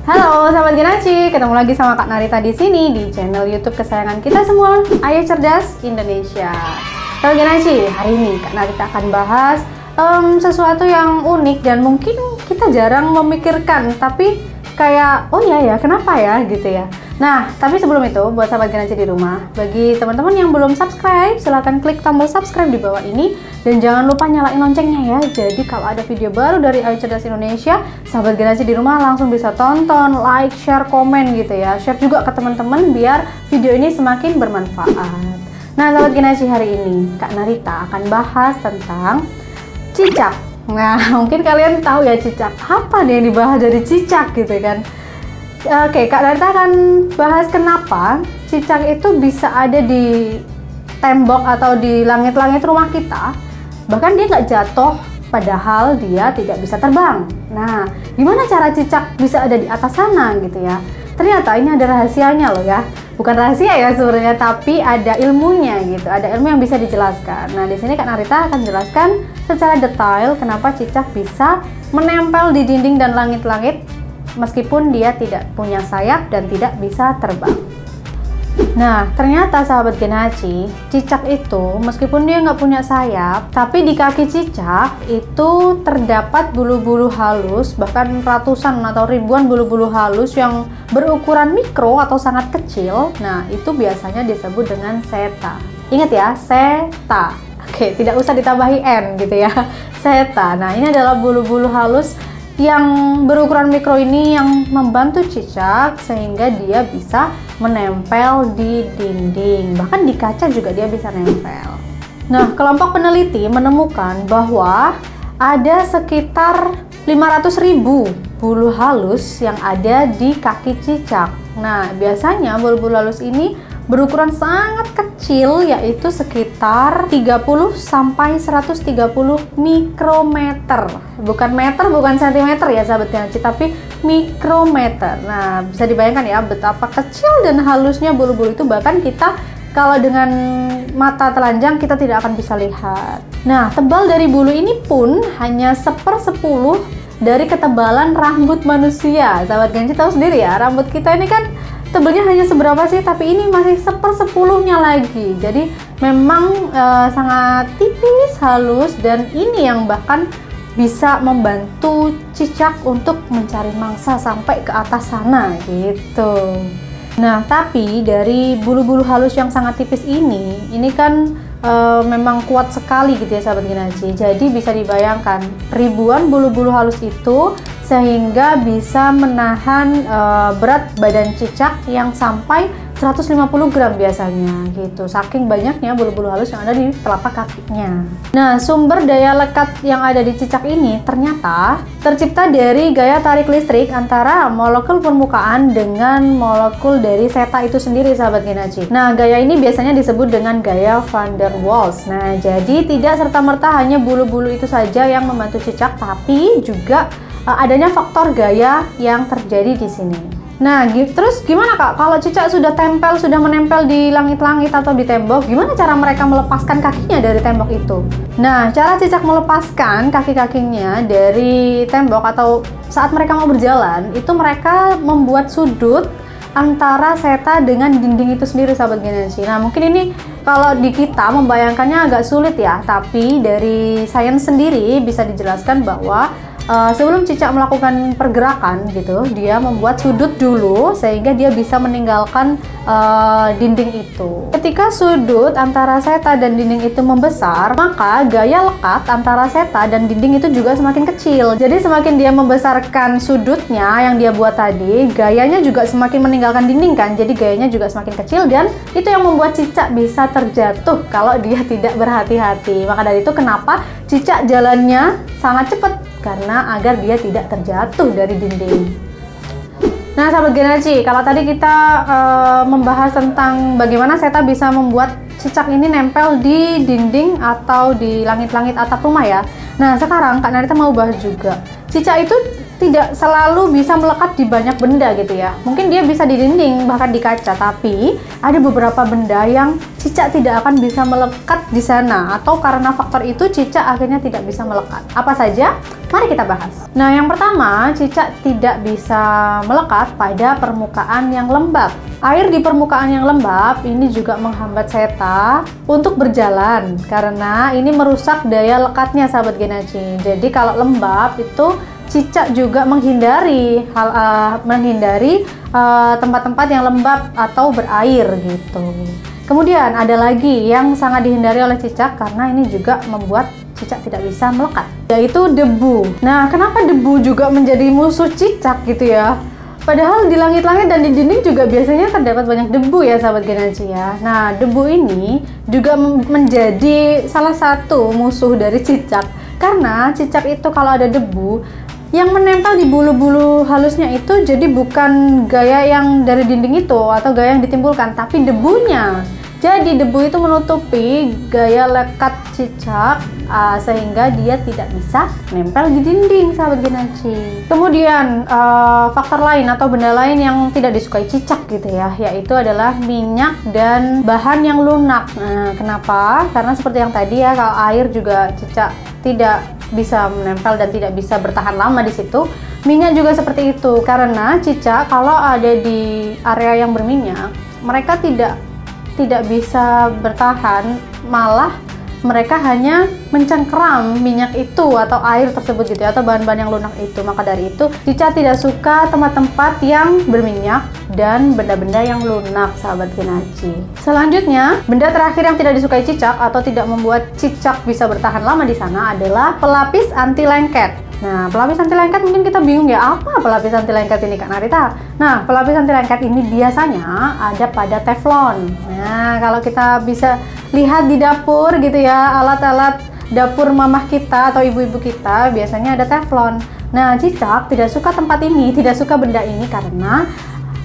Halo sahabat Genaci, ketemu lagi sama Kak Narita di sini di channel YouTube kesayangan kita semua, Ayo Cerdas Indonesia. Sahabat Genaci, hari ini Kak Narita akan bahas sesuatu yang unik dan mungkin kita jarang memikirkan, tapi kayak oh iya ya, kenapa ya gitu ya. Nah, tapi sebelum itu buat sahabat Genaci di rumah, bagi teman-teman yang belum subscribe, silahkan klik tombol subscribe di bawah ini dan jangan lupa nyalain loncengnya ya. Jadi kalau ada video baru dari Ayo Cerdas Indonesia, sahabat Genaci di rumah langsung bisa tonton, like, share, komen gitu ya. Share juga ke teman-teman biar video ini semakin bermanfaat. Nah, sahabat Genaci, hari ini Kak Narita akan bahas tentang cicak. Nah, mungkin kalian tahu ya cicak. Apa nih yang dibahas dari cicak gitu kan? Oke, Kak Narita akan bahas kenapa cicak itu bisa ada di tembok atau di langit-langit rumah kita, bahkan dia nggak jatuh padahal dia tidak bisa terbang. Nah, gimana cara cicak bisa ada di atas sana gitu ya? Ternyata ini ada rahasianya loh ya. Bukan rahasia ya sebenarnya, tapi ada ilmunya gitu. Ada ilmu yang bisa dijelaskan. Nah, di sini Kak Narita akan jelaskan secara detail kenapa cicak bisa menempel di dinding dan langit-langit meskipun dia tidak punya sayap dan tidak bisa terbang. Nah, ternyata sahabat Genaci, cicak itu meskipun dia nggak punya sayap, tapi di kaki cicak itu terdapat bulu-bulu halus, bahkan ratusan atau ribuan bulu-bulu halus yang berukuran mikro atau sangat kecil. Nah, itu biasanya disebut dengan seta. Ingat ya, seta. Oke, tidak usah ditambahi N gitu ya. Seta. Nah, ini adalah bulu-bulu halus yang berukuran mikro ini yang membantu cicak sehingga dia bisa menempel di dinding, bahkan di kaca juga dia bisa nempel. Nah, kelompok peneliti menemukan bahwa ada sekitar 500.000 bulu halus yang ada di kaki cicak. Nah, biasanya bulu-bulu halus ini berukuran sangat kecil, yaitu sekitar 30 sampai 130 mikrometer. Bukan meter, bukan sentimeter ya sahabat Genaci, tapi mikrometer. Nah, bisa dibayangkan ya betapa kecil dan halusnya bulu-bulu itu, bahkan kita kalau dengan mata telanjang kita tidak akan bisa lihat. Nah, tebal dari bulu ini pun hanya 1/10 dari ketebalan rambut manusia. Sahabat Genaci tahu sendiri ya, rambut kita ini kan tebalnya hanya seberapa sih, tapi ini masih 1/10-nya lagi. Jadi memang sangat tipis, halus, dan ini yang bahkan bisa membantu cicak untuk mencari mangsa sampai ke atas sana gitu. Nah, tapi dari bulu-bulu halus yang sangat tipis ini kan memang kuat sekali gitu ya sahabat Genaci. Jadi bisa dibayangkan ribuan bulu-bulu halus itu sehingga bisa menahan berat badan cicak yang sampai 150 gram biasanya gitu, saking banyaknya bulu-bulu halus yang ada di telapak kakinya. Nah, sumber daya lekat yang ada di cicak ini ternyata tercipta dari gaya tarik listrik antara molekul permukaan dengan molekul dari seta itu sendiri sahabat Genaci. Nah, gaya ini biasanya disebut dengan gaya van der Waals. Nah, jadi tidak serta-merta hanya bulu-bulu itu saja yang membantu cicak, tapi juga adanya faktor gaya yang terjadi di sini. Nah, terus gimana Kak? Kalau cicak sudah menempel di langit-langit atau di tembok, gimana cara mereka melepaskan kakinya dari tembok itu? Nah, cara cicak melepaskan kaki-kakinya dari tembok atau saat mereka mau berjalan, itu mereka membuat sudut antara seta dengan dinding itu sendiri sahabat Genaci. Nah, mungkin ini kalau di kita membayangkannya agak sulit ya, tapi dari sains sendiri bisa dijelaskan bahwa sebelum cicak melakukan pergerakan gitu, dia membuat sudut dulu sehingga dia bisa meninggalkan dinding itu. Ketika sudut antara seta dan dinding itu membesar, maka gaya lekat antara seta dan dinding itu juga semakin kecil. Jadi semakin dia membesarkan sudutnya yang dia buat tadi, gayanya juga semakin meninggalkan dinding kan. Jadi gayanya juga semakin kecil dan itu yang membuat cicak bisa terjatuh kalau dia tidak berhati-hati. Maka dari itu kenapa cicak jalannya sangat cepat, karena agar dia tidak terjatuh dari dinding. Nah, sahabat Genaci, kalau tadi kita membahas tentang bagaimana seta bisa membuat cicak ini nempel di dinding atau di langit-langit atap rumah ya. Nah, sekarang Kak Narita mau bahas juga, cicak itu tidak selalu bisa melekat di banyak benda gitu ya. Mungkin dia bisa di dinding, bahkan di kaca, tapi ada beberapa benda yang cicak tidak akan bisa melekat di sana, atau karena faktor itu cicak akhirnya tidak bisa melekat. Apa saja? Mari kita bahas. Nah, yang pertama, cicak tidak bisa melekat pada permukaan yang lembab. Air di permukaan yang lembab ini juga menghambat seta untuk berjalan karena ini merusak daya lekatnya, sahabat Genaci. Jadi kalau lembab itu cicak juga menghindari tempat-tempat yang lembab atau berair gitu. Kemudian ada lagi yang sangat dihindari oleh cicak karena ini juga membuat cicak tidak bisa melekat, yaitu debu. Nah, kenapa debu juga menjadi musuh cicak gitu ya? Padahal di langit-langit dan di dinding juga biasanya terdapat banyak debu ya, sahabat Genaci ya. Nah, debu ini juga menjadi salah satu musuh dari cicak karena cicak itu kalau ada debu yang menempel di bulu-bulu halusnya itu jadi bukan gaya yang dari dinding itu atau gaya yang ditimbulkan, tapi debunya. Jadi debu itu menutupi gaya lekat cicak sehingga dia tidak bisa nempel di dinding, sahabat Genaci. Kemudian faktor lain atau benda lain yang tidak disukai cicak gitu ya, yaitu adalah minyak dan bahan yang lunak. Nah, kenapa? Karena seperti yang tadi ya, kalau air juga cicak tidak bisa menempel dan tidak bisa bertahan lama di situ. Minyak juga seperti itu, karena cicak kalau ada di area yang berminyak, mereka tidak bisa bertahan, malah mereka hanya mencengkeram minyak itu atau air tersebut gitu ya, atau bahan-bahan yang lunak itu. Maka dari itu cicak tidak suka tempat-tempat yang berminyak dan benda-benda yang lunak, sahabat Genaci. Selanjutnya, benda terakhir yang tidak disukai cicak atau tidak membuat cicak bisa bertahan lama di sana adalah pelapis anti lengket. Nah, pelapis anti lengket mungkin kita bingung ya, apa pelapis anti lengket ini Kak Narita? Nah, pelapis anti lengket ini biasanya ada pada teflon. Nah, kalau kita bisa lihat di dapur gitu ya, alat-alat dapur mamah kita atau ibu-ibu kita biasanya ada teflon. Nah, cicak tidak suka tempat ini, tidak suka benda ini karena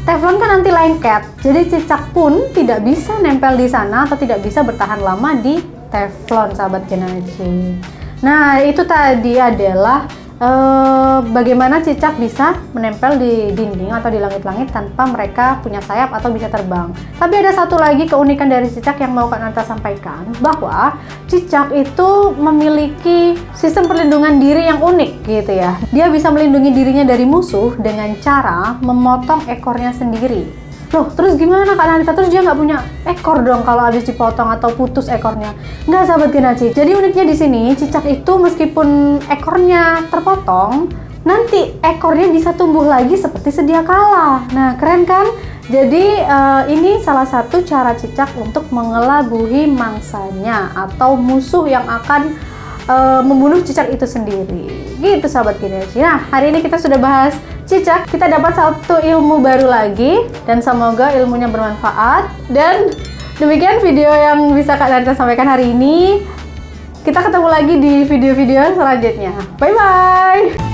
teflon kan anti lengket. Jadi cicak pun tidak bisa nempel di sana atau tidak bisa bertahan lama di teflon, sahabat Genaci. Nah, itu tadi adalah bagaimana cicak bisa menempel di dinding atau di langit-langit tanpa mereka punya sayap atau bisa terbang. Tapi ada satu lagi keunikan dari cicak yang mau Kak Nanta sampaikan, bahwa cicak itu memiliki sistem perlindungan diri yang unik gitu ya. Dia bisa melindungi dirinya dari musuh dengan cara memotong ekornya sendiri. Loh, terus gimana Kak Nanta? Terus dia nggak punya ekor dong kalau habis dipotong atau putus ekornya? Nggak, sahabat Genaci. Jadi uniknya di sini, cicak itu meskipun ekornya terpotong, nanti ekornya bisa tumbuh lagi seperti sedia kala. Nah, keren kan? Jadi ini salah satu cara cicak untuk mengelabuhi mangsanya atau musuh yang akan membunuh cicak itu sendiri. Gitu, sahabat Genaci. Nah, hari ini kita sudah bahas cicak, kita dapat satu ilmu baru lagi dan semoga ilmunya bermanfaat. Dan demikian video yang bisa Kak Narita sampaikan hari ini. Kita ketemu lagi di video-video selanjutnya. Bye bye.